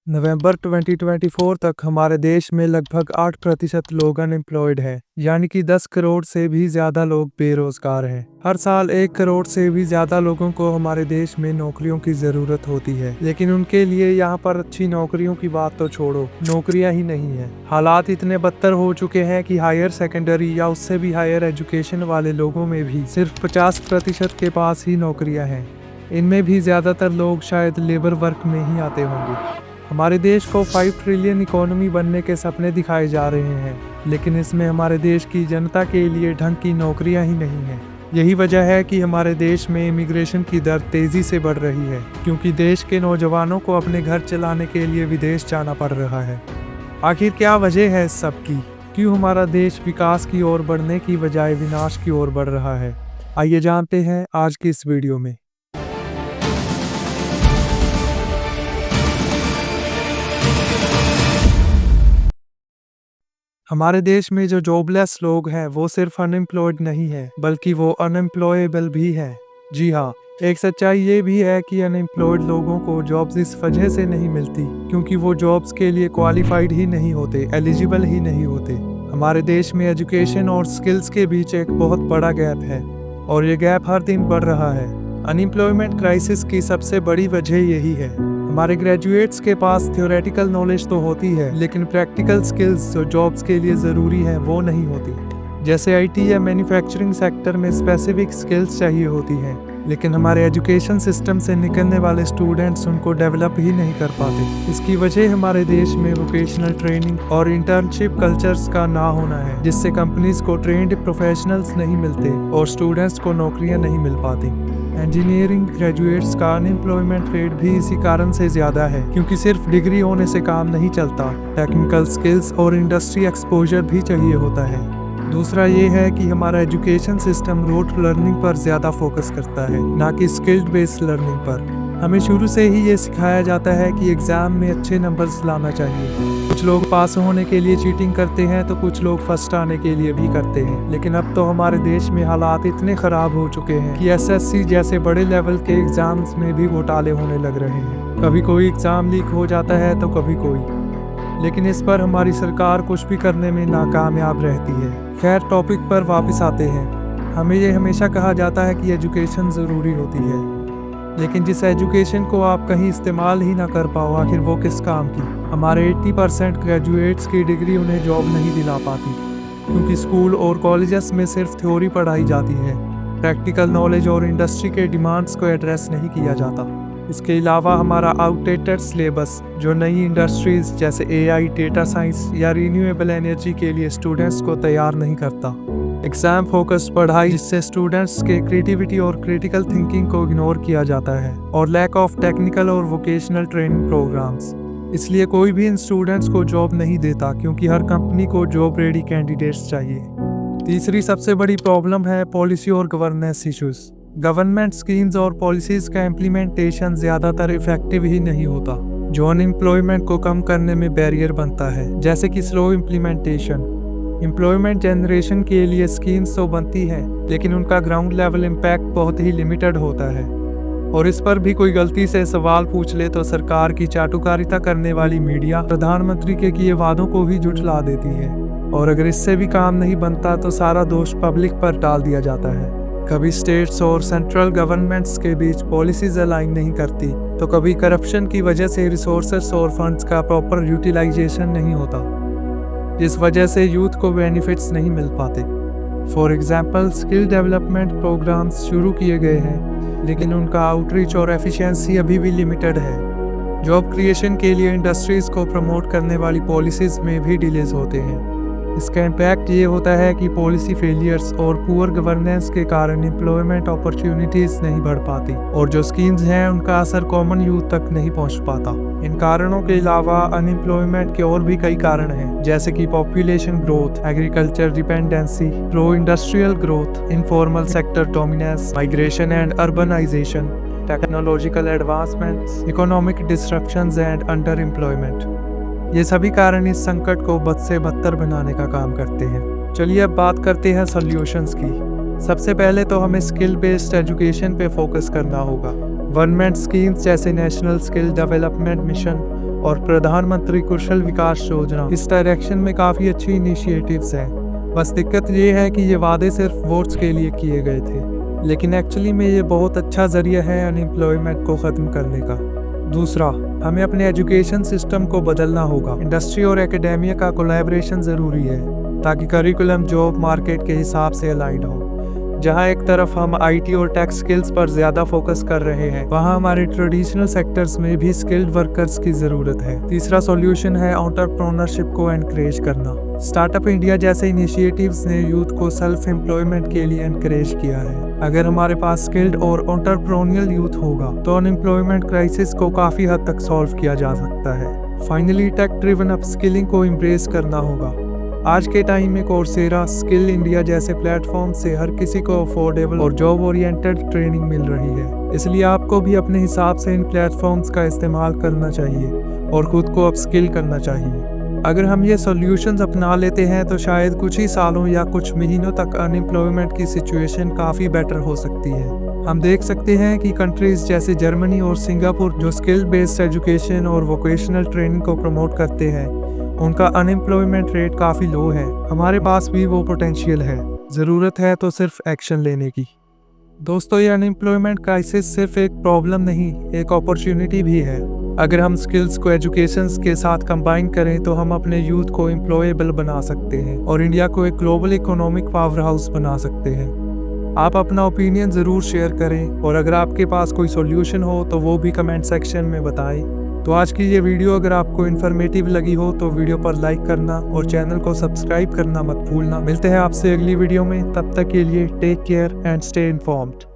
नवंबर 2024 तक हमारे देश में लगभग 8% लोग अनएम्प्लॉयड हैं, यानी कि 10 करोड़ से भी ज़्यादा लोग बेरोजगार हैं। हर साल 1 करोड़ से भी ज़्यादा लोगों को हमारे देश में नौकरियों की ज़रूरत होती है, लेकिन उनके लिए यहाँ पर अच्छी नौकरियों की बात तो छोड़ो, नौकरियाँ ही नहीं है। हालात इतने बदतर हो चुके हैं कि हायर सेकेंडरी या उससे भी हायर एजुकेशन वाले लोगों में भी सिर्फ 50% के पास ही नौकरियाँ हैं। इनमें भी ज़्यादातर लोग शायद लेबर वर्क में ही आते होंगे। हमारे देश को 5 ट्रिलियन इकोनॉमी बनने के सपने दिखाए जा रहे हैं, लेकिन इसमें हमारे देश की जनता के लिए ढंग की नौकरियां ही नहीं हैं। यही वजह है कि हमारे देश में इमिग्रेशन की दर तेजी से बढ़ रही है, क्योंकि देश के नौजवानों को अपने घर चलाने के लिए विदेश जाना पड़ रहा है। आखिर क्या वजह है इस सब की? क्यों हमारा देश विकास की ओर बढ़ने की बजाय विनाश की ओर बढ़ रहा है? आइए जानते हैं आज की इस वीडियो में। हमारे देश में जो जॉबलेस लोग हैं वो सिर्फ अनएम्प्लॉयड नहीं है, बल्कि वो अनएम्प्लॉयबल भी है। जी हाँ, एक सच्चाई ये भी है कि अनएम्प्लॉयड लोगों को जॉब्स इस वजह से नहीं मिलती क्योंकि वो जॉब्स के लिए क्वालिफाइड ही नहीं होते, एलिजिबल ही नहीं होते। हमारे देश में एजुकेशन और स्किल्स के बीच एक बहुत बड़ा गैप है और ये गैप हर दिन बढ़ रहा है। अनएम्प्लॉयमेंट क्राइसिस की सबसे बड़ी वजह यही है। हमारे ग्रेजुएट्स के पास थ्योरेटिकल नॉलेज तो होती है, लेकिन प्रैक्टिकल स्किल्स जो जॉब्स के लिए ज़रूरी हैं वो नहीं होती। जैसे आईटी या मैन्युफैक्चरिंग सेक्टर में स्पेसिफिक स्किल्स चाहिए होती हैं, लेकिन हमारे एजुकेशन सिस्टम से निकलने वाले स्टूडेंट्स उनको डेवलप ही नहीं कर पाते। इसकी वजह हमारे देश में वोकेशनल ट्रेनिंग और इंटर्नशिप कल्चर्स का ना होना है, जिससे कंपनीज को ट्रेंड प्रोफेशनल्स नहीं मिलते और स्टूडेंट्स को नौकरियां नहीं मिल पाती। इंजीनियरिंग ग्रेजुएट्स का अनएम्प्लॉयमेंट रेट भी इसी कारण से ज़्यादा है, क्योंकि सिर्फ डिग्री होने से काम नहीं चलता, टेक्निकल स्किल्स और इंडस्ट्री एक्सपोजर भी चाहिए होता है। दूसरा ये है कि हमारा एजुकेशन सिस्टम रोट लर्निंग पर ज़्यादा फोकस करता है, ना कि स्किल्ड बेस्ड लर्निंग पर। हमें शुरू से ही ये सिखाया जाता है कि एग्ज़ाम में अच्छे नंबर्स लाना चाहिए। कुछ लोग पास होने के लिए चीटिंग करते हैं तो कुछ लोग फर्स्ट आने के लिए भी करते हैं। लेकिन अब तो हमारे देश में हालात इतने ख़राब हो चुके हैं कि एसएससी जैसे बड़े लेवल के एग्ज़ाम्स में भी घोटाले होने लग रहे हैं। कभी कोई एग्ज़ाम लीक हो जाता है तो कभी कोई, लेकिन इस पर हमारी सरकार कुछ भी करने में नाकामयाब रहती है। खैर, टॉपिक पर वापस आते हैं। हमें ये हमेशा कहा जाता है कि एजुकेशन ज़रूरी होती है, लेकिन जिस एजुकेशन को आप कहीं इस्तेमाल ही ना कर पाओ, आखिर वो किस काम की? हमारे 80% ग्रेजुएट्स की डिग्री उन्हें जॉब नहीं दिला पाती, क्योंकि स्कूल और कॉलेजेस में सिर्फ थ्योरी पढ़ाई जाती है। प्रैक्टिकल नॉलेज और इंडस्ट्री के डिमांड्स को एड्रेस नहीं किया जाता। इसके अलावा हमारा आउटडेटेड सिलेबस, जो नई इंडस्ट्रीज जैसे एआई, डेटा साइंस या रिन्यूएबल एनर्जी के लिए स्टूडेंट्स को तैयार नहीं करता। एग्जाम फोकस्ड पढ़ाई जिससे स्टूडेंट्स के क्रिएटिविटी और क्रिटिकल थिंकिंग को इग्नोर किया जाता है, और लैक ऑफ टेक्निकल और वोकेशनल ट्रेनिंग प्रोग्राम्स। इसलिए कोई भी इन स्टूडेंट्स को जॉब नहीं देता, क्योंकि हर कंपनी को जॉब रेडी कैंडिडेट्स चाहिए। तीसरी सबसे बड़ी प्रॉब्लम है पॉलिसी और गवर्नेंस इश्यूज। गवर्नमेंट स्कीम्स और पॉलिसीज का इम्प्लीमेंटेशन ज़्यादातर इफेक्टिव ही नहीं होता, जो अनएम्प्लॉयमेंट को कम करने में बैरियर बनता है, जैसे कि स्लो इम्प्लीमेंटेशन। एम्प्लॉयमेंट जनरेशन के लिए स्कीम्स तो बनती हैं, लेकिन उनका ग्राउंड लेवल इम्पैक्ट बहुत ही लिमिटेड होता है, और इस पर भी कोई गलती से सवाल पूछ ले तो सरकार की चाटुकारिता करने वाली मीडिया प्रधानमंत्री के किए वादों को ही झुठला देती है, और अगर इससे भी काम नहीं बनता तो सारा दोष पब्लिक पर डाल दिया जाता है। कभी स्टेट्स और सेंट्रल गवर्नमेंट्स के बीच पॉलिसीज अलाइन नहीं करती, तो कभी करप्शन की वजह से रिसोर्सेस और फंड्स का प्रॉपर यूटिलाइजेशन नहीं होता, जिस वजह से यूथ को बेनिफिट्स नहीं मिल पाते। For example, skill development programs शुरू किए गए हैं, लेकिन उनका आउटरीच और एफिशिएंसी अभी भी लिमिटेड है। जॉब क्रिएशन के लिए इंडस्ट्रीज को प्रमोट करने वाली पॉलिसीज में भी डिलेज होते हैं। इसका इम्पैक्ट ये होता है कि पॉलिसी फेलियर्स और पुअर गवर्नेंस के कारण एम्प्लॉयमेंट अपॉर्चुनिटीज नहीं बढ़ पाती, और जो स्कीम्स हैं उनका असर कॉमन यूथ तक नहीं पहुंच पाता। इन कारणों के अलावा अनएम्प्लॉयमेंट के और भी कई कारण हैं, जैसे कि population growth, agriculture dependency, pro industrial growth, informal sector dominance, migration and urbanization, technological advancements, economic disruptions and under employment. ये सभी कारण इस संकट को बद से बदतर बनाने का काम करते हैं। चलिए अब बात करते हैं सॉल्यूशंस की। सबसे पहले तो हमें स्किल बेस्ड एजुकेशन पे फोकस करना होगा। गवर्नमेंट स्कीम्स जैसे नेशनल स्किल डेवलपमेंट मिशन और प्रधानमंत्री कौशल विकास योजना इस डायरेक्शन में काफ़ी अच्छी इनिशिएटिव्स हैं। बस दिक्कत ये है कि ये वादे सिर्फ वोट्स के लिए किए गए थे, लेकिन एक्चुअली में ये बहुत अच्छा जरिया है अनएम्प्लॉयमेंट को ख़त्म करने का। दूसरा, हमें अपने एजुकेशन सिस्टम को बदलना होगा। इंडस्ट्री और एकेडेमिया का कोलैबोरेशन ज़रूरी है ताकि करिकुलम जॉब मार्केट के हिसाब से अलाइंड हो। जहाँ एक तरफ हम आईटी और टेक स्किल्स पर ज़्यादा फोकस कर रहे हैं, वहाँ हमारे ट्रेडिशनल सेक्टर्स में भी स्किल्ड वर्कर्स की ज़रूरत है। तीसरा सॉल्यूशन है एंटरप्रेन्योरशिप को एनकरेज करना। स्टार्टअप इंडिया जैसे इनिशिएटिव्स ने यूथ को सेल्फ एम्प्लॉयमेंट के लिए एनकरेज किया है। अगर हमारे पास स्किल्ड और एंटरप्रेन्योरियल यूथ होगा तो अनएम्प्लॉयमेंट क्राइसिस को काफ़ी हद तक सॉल्व किया जा सकता है। फाइनली, टेक ड्रिवन अपस्किलिंग को एम्ब्रेस करना होगा। आज के टाइम में कोर्सेरा, स्किल इंडिया जैसे प्लेटफॉर्म से हर किसी को अफोर्डेबल और जॉब ओरिएंटेड ट्रेनिंग मिल रही है। इसलिए आपको भी अपने हिसाब से इन प्लेटफॉर्म्स का इस्तेमाल करना चाहिए और खुद को अपस्किल करना चाहिए। अगर हम ये सॉल्यूशंस अपना लेते हैं तो शायद कुछ ही सालों या कुछ महीनों तक अनएम्प्लॉयमेंट की सिचुएशन काफ़ी बेटर हो सकती है। हम देख सकते हैं कि कंट्रीज जैसे जर्मनी और सिंगापुर जो स्किल बेस्ड एजुकेशन और वोकेशनल ट्रेनिंग को प्रमोट करते हैं, उनका अनएम्प्लॉयमेंट रेट काफ़ी लो है। हमारे पास भी वो पोटेंशियल है, ज़रूरत है तो सिर्फ एक्शन लेने की। दोस्तों, ये अनएम्प्लॉयमेंट क्राइसिस सिर्फ एक प्रॉब्लम नहीं, एक अपॉर्चुनिटी भी है। अगर हम स्किल्स को एजुकेशन के साथ कंबाइन करें तो हम अपने यूथ को एम्प्लॉयबल बना सकते हैं और इंडिया को एक ग्लोबल इकोनॉमिक पावर हाउस बना सकते हैं। आप अपना ओपिनियन ज़रूर शेयर करें और अगर आपके पास कोई सॉल्यूशन हो तो वो भी कमेंट सेक्शन में बताएं। तो आज की ये वीडियो अगर आपको इन्फॉर्मेटिव लगी हो तो वीडियो पर लाइक करना और चैनल को सब्सक्राइब करना मत भूलना। मिलते हैं आपसे अगली वीडियो में, तब तक के लिए take care and stay informed.